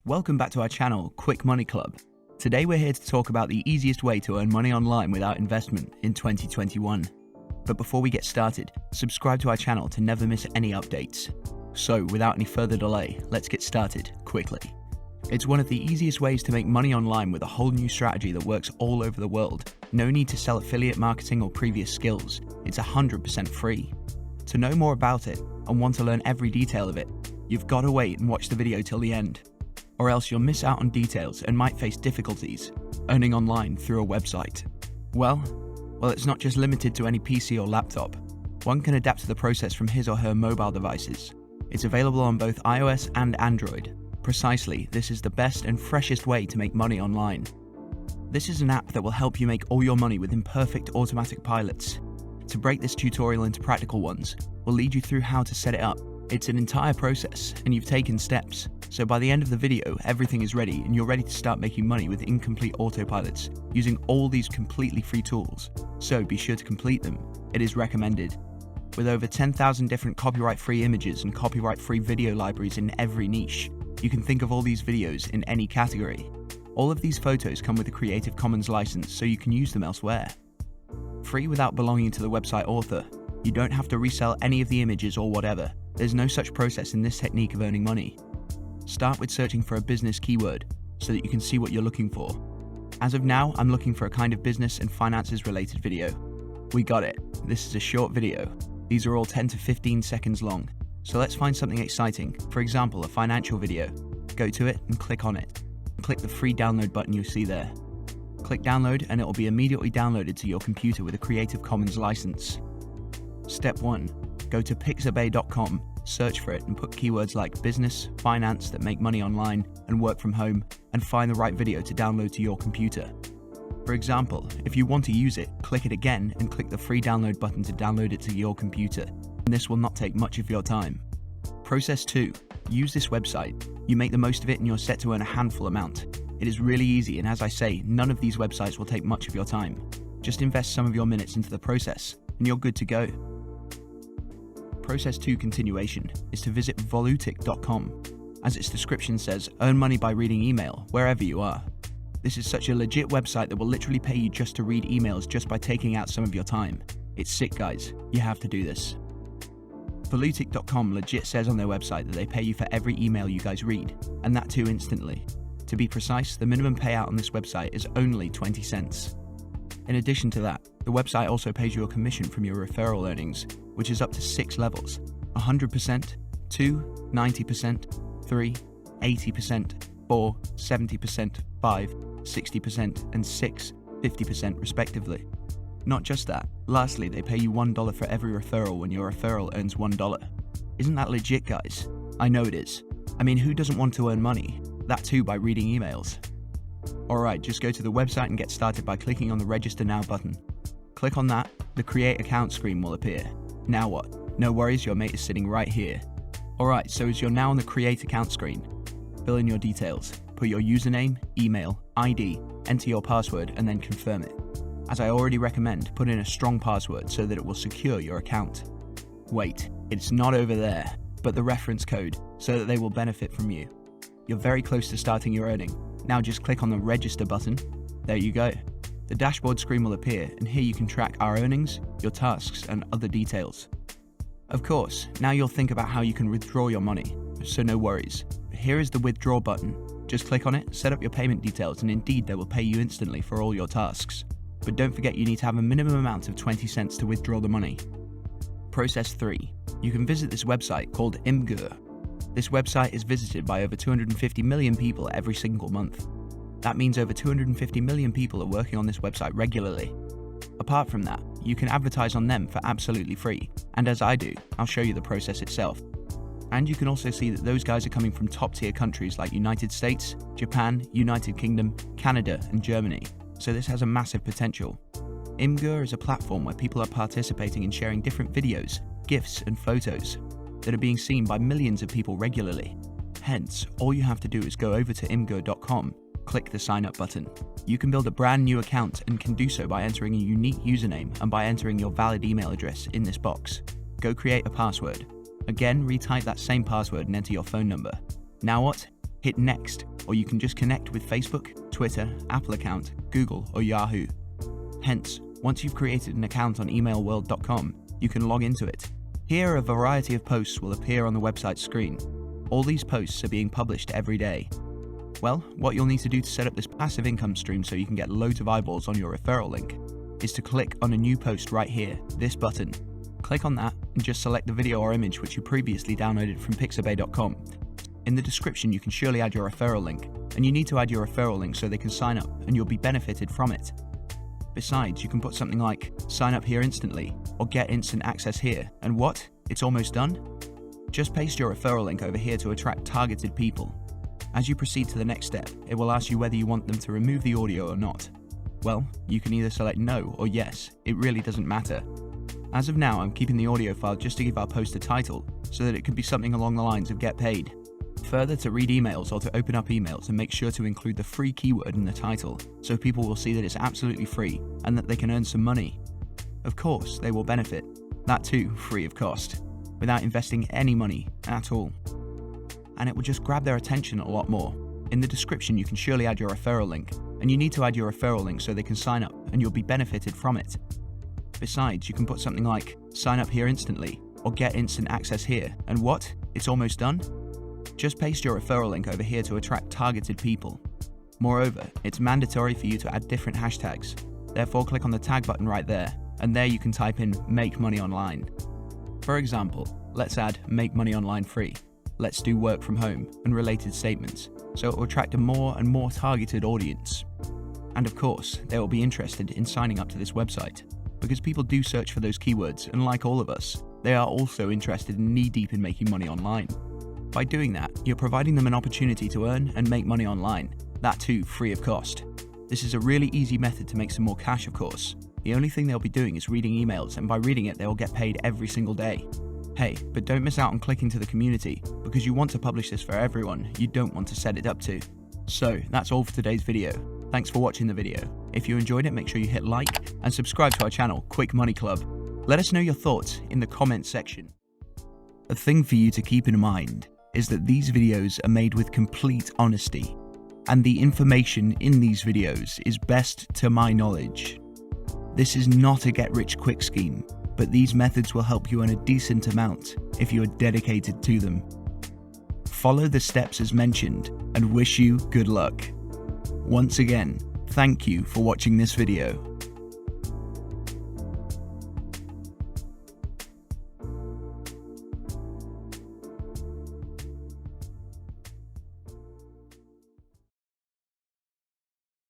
Welcome back to our channel, Quick Money Club. Today we're here to talk about the easiest way to earn money online without investment in 2021. But before we get started, subscribe to our channel to never miss any updates. So without any further delay, let's get started quickly. It's one of the easiest ways to make money online with a whole new strategy that works all over the world. No need to sell affiliate marketing or previous skills. It's 100% free. To know more about it and want to learn every detail of it, you've got to wait and watch the video till the end, or else you'll miss out on details and might face difficulties earning online through a website. Well, it's not just limited to any PC or laptop. One can adapt to the process from his or her mobile devices. It's available on both iOS and Android. Precisely, this is the best and freshest way to make money online. This is an app that will help you make all your money with imperfect automatic pilots. To break this tutorial into practical ones, we'll lead you through how to set it up. It's an entire process, and you've taken steps. So by the end of the video, everything is ready and you're ready to start making money with incomplete autopilots using all these completely free tools. So be sure to complete them. It is recommended. With over 10,000 different copyright-free images and copyright-free video libraries in every niche, you can think of all these videos in any category. All of these photos come with a Creative Commons license, so you can use them elsewhere. Free without belonging to the website author. You don't have to resell any of the images or whatever. There's no such process in this technique of earning money. Start with searching for a business keyword so that you can see what you're looking for. As of now, I'm looking for a kind of business and finances related video. We got it. This is a short video. These are all 10 to 15 seconds long. So let's find something exciting, for example, a financial video. Go to it and click on it. Click the free download button you see there. Click download and it will be immediately downloaded to your computer with a Creative Commons license. Step 1. Go to pixabay.com, search for it and put keywords like business, finance that make money online, and work from home, and find the right video to download to your computer. For example, if you want to use it, click it again and click the free download button to download it to your computer. And this will not take much of your time. Process 2. Use this website. You make the most of it and you're set to earn a handful amount. It is really easy, and as I say, none of these websites will take much of your time. Just invest some of your minutes into the process and you're good to go. Process 2 continuation is to visit Visitvoluticcom. As its description says, earn money by reading email wherever you are. This is such a legit website that will literally pay you just to read emails just by taking out some of your time. It's sick, guys. You have to do this. Visitvoluticcom legit says on their website that they pay you for every email you guys read, and that too instantly. To be precise, the minimum payout on this website is only 20 cents. In addition to that, the website also pays you a commission from your referral earnings, which is up to 6 levels: 100%, 2, 90%, 3, 80%, 4, 70%, 5, 60%, and 6, 50% respectively. Not just that, lastly, they pay you $1 for every referral when your referral earns $1. Isn't that legit, guys? I know it is. I mean, who doesn't want to earn money? That too by reading emails. Alright, just go to the website and get started by clicking on the Register Now button. Click on that, the Create Account screen will appear. Now what? No worries, your mate is sitting right here. Alright, so as you're now on the Create Account screen, fill in your details, put your username, email, ID, enter your password, and then confirm it. As I already recommend, put in a strong password so that it will secure your account. Wait, it's not over there, but the reference code, so that they will benefit from you. You're very close to starting your earning. Now just click on the Register button. There you go. The dashboard screen will appear, and here you can track our earnings, your tasks, and other details. Of course, now you'll think about how you can withdraw your money, so no worries. Here is the Withdraw button. Just click on it, set up your payment details, and indeed they will pay you instantly for all your tasks. But don't forget you need to have a minimum amount of 20 cents to withdraw the money. Process 3. You can visit this website called Imgur. This website is visited by over 250 million people every single month. That means over 250 million people are working on this website regularly. Apart from that, you can advertise on them for absolutely free, and as I do, I'll show you the process itself. And you can also see that those guys are coming from top tier countries like United States, Japan, United Kingdom, Canada, and Germany, so this has a massive potential. Imgur is a platform where people are participating in sharing different videos, GIFs, and photos that are being seen by millions of people regularly. Hence, all you have to do is go over to imgur.com, click the sign up button. You can build a brand new account and can do so by entering a unique username and by entering your valid email address in this box. Go create a password. Again, retype that same password and enter your phone number. Now what? hit next, or you can just connect with Facebook, Twitter, Apple account, Google, or Yahoo. Hence, once you've created an account on emailworld.com, you can log into it. Here, a variety of posts will appear on the website screen. All these posts are being published every day. Well, what you'll need to do to set up this passive income stream so you can get loads of eyeballs on your referral link is to click on a new post right here, this button. Click on that and just select the video or image which you previously downloaded from pixabay.com. In the description you can surely add your referral link, and you need to add your referral link so they can sign up and you'll be benefited from it. Besides, you can put something like, sign up here instantly, or get instant access here, and what? It's almost done? Just paste your referral link over here to attract targeted people. As you proceed to the next step, it will ask you whether you want them to remove the audio or not. Well, you can either select no or yes, it really doesn't matter. As of now, I'm keeping the audio file just to give our post a title, so that it can be something along the lines of get paid. Further, to read emails or to open up emails, and make sure to include the free keyword in the title, so people will see that it's absolutely free and that they can earn some money. Of course, they will benefit, that too free of cost, without investing any money at all. And it will just grab their attention a lot more. In the description you can surely add your referral link, and you need to add your referral link so they can sign up and you'll be benefited from it. Besides, you can put something like, sign up here instantly, or get instant access here, and what? It's almost done? Just paste your referral link over here to attract targeted people. Moreover, it's mandatory for you to add different hashtags. Therefore, click on the tag button right there, and there you can type in make money online. For example, let's add make money online free. Let's do work from home and related statements, so it will attract a more and more targeted audience. And of course, they will be interested in signing up to this website, because people do search for those keywords, and like all of us, they are also interested and knee-deep in making money online. By doing that, you're providing them an opportunity to earn and make money online, that too free of cost. This is a really easy method to make some more cash, of course. The only thing they'll be doing is reading emails, and by reading it, they'll get paid every single day. Hey, but don't miss out on clicking to the community, because you want to publish this for everyone, you don't want to set it up to. So, that's all for today's video. Thanks for watching the video. If you enjoyed it, make sure you hit like and subscribe to our channel, Quick Money Club. Let us know your thoughts in the comments section. A thing for you to keep in mind is that these videos are made with complete honesty, and the information in these videos is best to my knowledge. This is not a get-rich-quick scheme, but these methods will help you earn a decent amount if you are dedicated to them. Follow the steps as mentioned and wish you good luck. Once again, thank you for watching this video.